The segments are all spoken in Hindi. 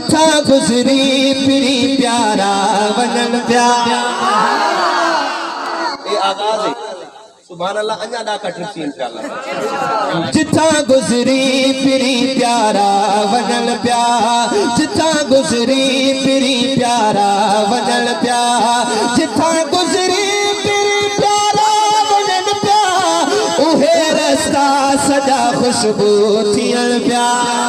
जिथा गुजरी पिरी प्यारा वजन प्यारा। ये आगाज है सुभान अल्लाह अन्या दा कटसी इंशाअल्लाह। जिथा गुजरी पिरी प्यारा वजन प्यारा, जिथा गुजरी पिरी प्यारा वजन प्यारा, जिथा गुजरी पिरी प्यारा वजन प्यारा, उहे रास्ता सजा खुशबू थियण प्यारा,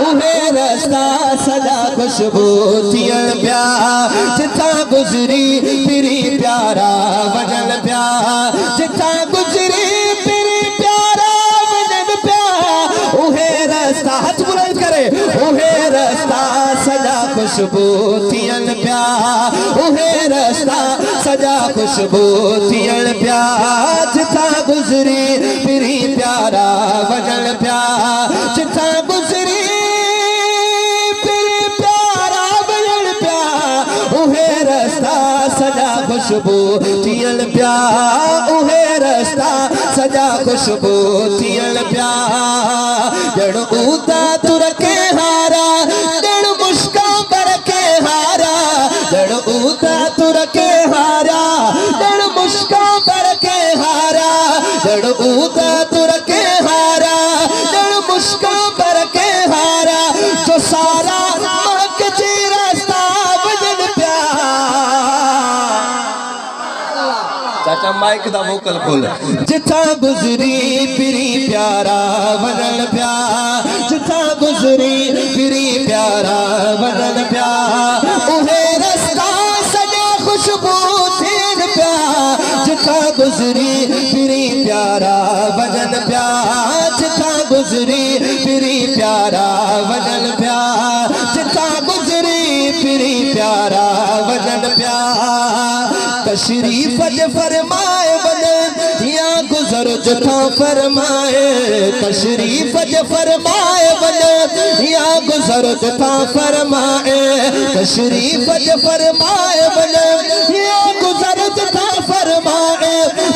उहे रास्ता सजा खुशबू थियण प्यारा। जिथा गुजरी पिरी प्यारा वजन प्यारा, जिथा गुजरी पिरी प्यारा वजन प्यारा, उहे रास्ता हाथ बुलंद करे, उहे रास्ता सजा खुशबू थियण प्यारा, उहे रास्ता सजा खुशबू थियण प्यारा। जिथा गुजरी पिरी प्यारा वजन प्यारा, जिथा गुजरी सजा खुशबू थियण प्यारा, उहे रास्ता सजा खुशबू थियण प्यारा। जड़ ऊता तुर के हारा, जड़ मुश्का पर के हारा, जड़ ऊता तुर के हारा, जड़ मुश्का पर के हारा, जड़ ऊता तुर के हारा, जड़ मुश्का पर के हारा, जो सारा मक जी रास्ता वजन प्यारा। चाचा माइक दा वोकल खोल। जिथा गुजरी पिरी प्यारा वजन प्यारा, जिथा गुजरी पिरी प्यारा वजन प्यारा, उहे रास्ता सजा खुशबू थियण प्यारा। जिथा गुजरी पिरी प्यारा वजन प्यारा, जिथा गुजरी पिरी प्यारा वजन प्यारा, जिथा गुजरी पिरी प्यारा वजन प्यारा। तशरीफ फरमाए वजन या गुजर जथा फरमाए, तशरीफ फरमाए वजन या गुजर जथा फरमाए, तशरीफ फरमाए वजन या गुजर जथा फरमाए,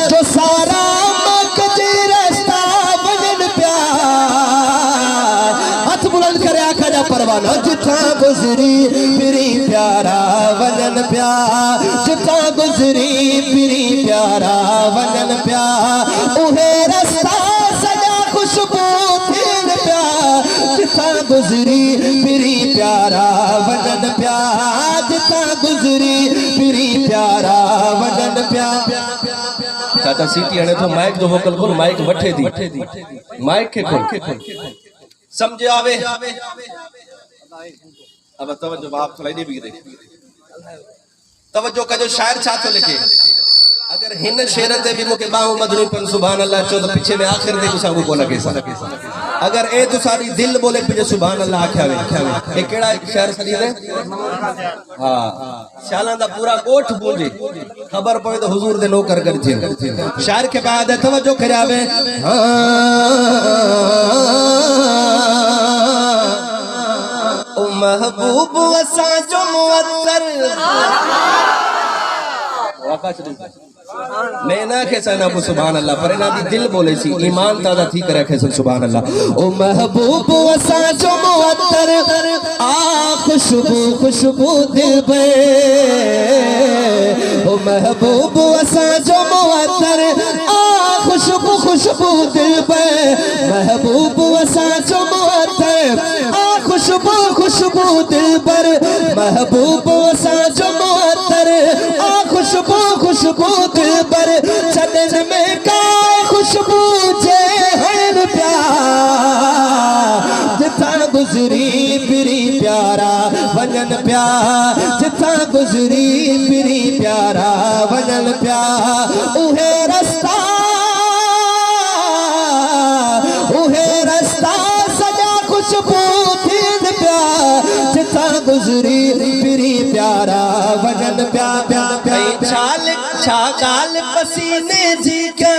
जो सारा मकजी रास्ता वजन प्यारा। हाथ बुलंद करे आका जा परवाना। जिथा गुजरी पिरी प्यारा वजन प्यारा, जिथा गुजरी पिरी प्यारा वजन प्यारा, उहे रास्ता सजा खुशबू थियण प्यारा। जिथा गुजरी पिरी प्यारा वजन प्यारा, जिथा गुजरी पिरी प्यारा वजन प्यारा। चाचा सीटी हणे तो माइक जो वोकल खोल, माइक वठे दी, माइक के खोल समझे आवे। अब तवज्जो बाप थोड़ा दे भी दे तवज्जो कजो शायर छा तो लिखे। अगर हिन शेर ते भी मुके बाहु मदनी पन सुभान अल्लाह चो तो पीछे में आखिर दे तुसा को लगे सा। अगर ए तो सारी दिल बोले पे सुभान अल्लाह आख्यावे ए केड़ा शेर सदी दे। हां शाला दा पूरा गोठ गूंजे, खबर पवे तो हुजूर दे नौकर कर जे। शायर के बाद तवज्जो करावे। ओ महबूब असा जो मुअत्तर मैं ना खे सना को सुभान अल्लाह पर ना दी दिल बोले सी ईमान ताजा थी करे खे सुभान अल्लाह। ओ महबूब असा जो मुअत्तर आ खुशबू खुशबू दिल पे, ओ महबूब असा जो मुअत्तर आ खुशबू खुशबू दिल पे, महबूब असा जो मुअत्तर आ खुशबू खुशबू दिल पर, महबूब असा जो मुअत्तर आ खुशबू खुशबू दिल पर, चदन में का खुशबू जे हर प्यार। जिथा गुजरी पिरी प्यारा वजन प्यारा, जिथा गुजरी पिरी प्यारा वजन प्यारा, उहे रास्ता सजा खुशबू थियण प्यारा। जिथा गुजरी पिरी प्यारा वजन प्यारा। छाल छागाल पसीने जी क्या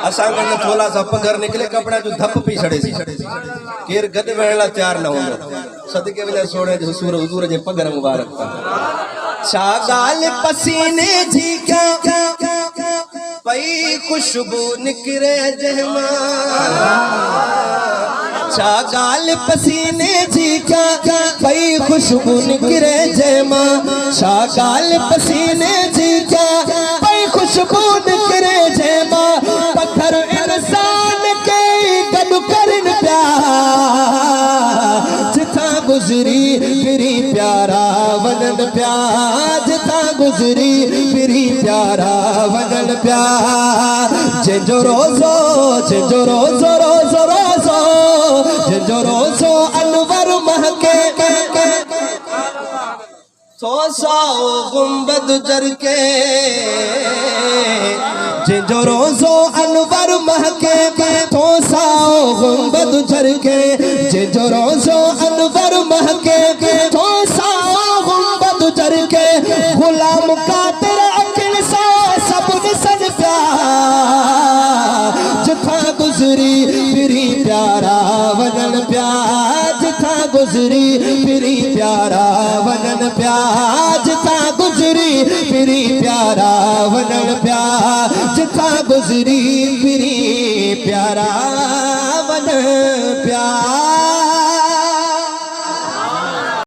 असां गन थोड़ा सा पगर निकले कपड़ा जो धप पी छड़े सी केर गद वेला तैयार न होंदो सदके वजह सोने जो हुजूर जे पगर मुबारक छागाल पसीने जी क्या पई खुशबू निकरे जहमा, शागाल पसीने जी का पई खुशबू निकरे जयमा शागाल पसीने जी का पई खुशबू निकरे जयमा पत्थर इंसान के गॾु करन पिया जिथा गुज़री फिरी प्यारा वनन पिया जिथा गुज़री फिरी प्यारा वनन पिया जंहिंजो रोज़ो जंहिंजो रोज़ो रोज़ो रोज़ो जंहिंजो रोज़ो अनवर महके सौ साओ गुंबद जरके जंहिंजो रोज़ो अनवर महके तो साओ गुंबद जरके जंहिंजो रोज़ो अनवर महके तो साओ गुंबद जरके गुलाम कातिर अखिल सा सबन सन पिया जिथा गुज़री फिरी प्यारा वनन पिया जिथा गुज़री फिरी प्यारा वनन पिया जिथा गुज़री फिरी प्यारा वनन पिया जिथा गुज़री फिरी प्यारा वनन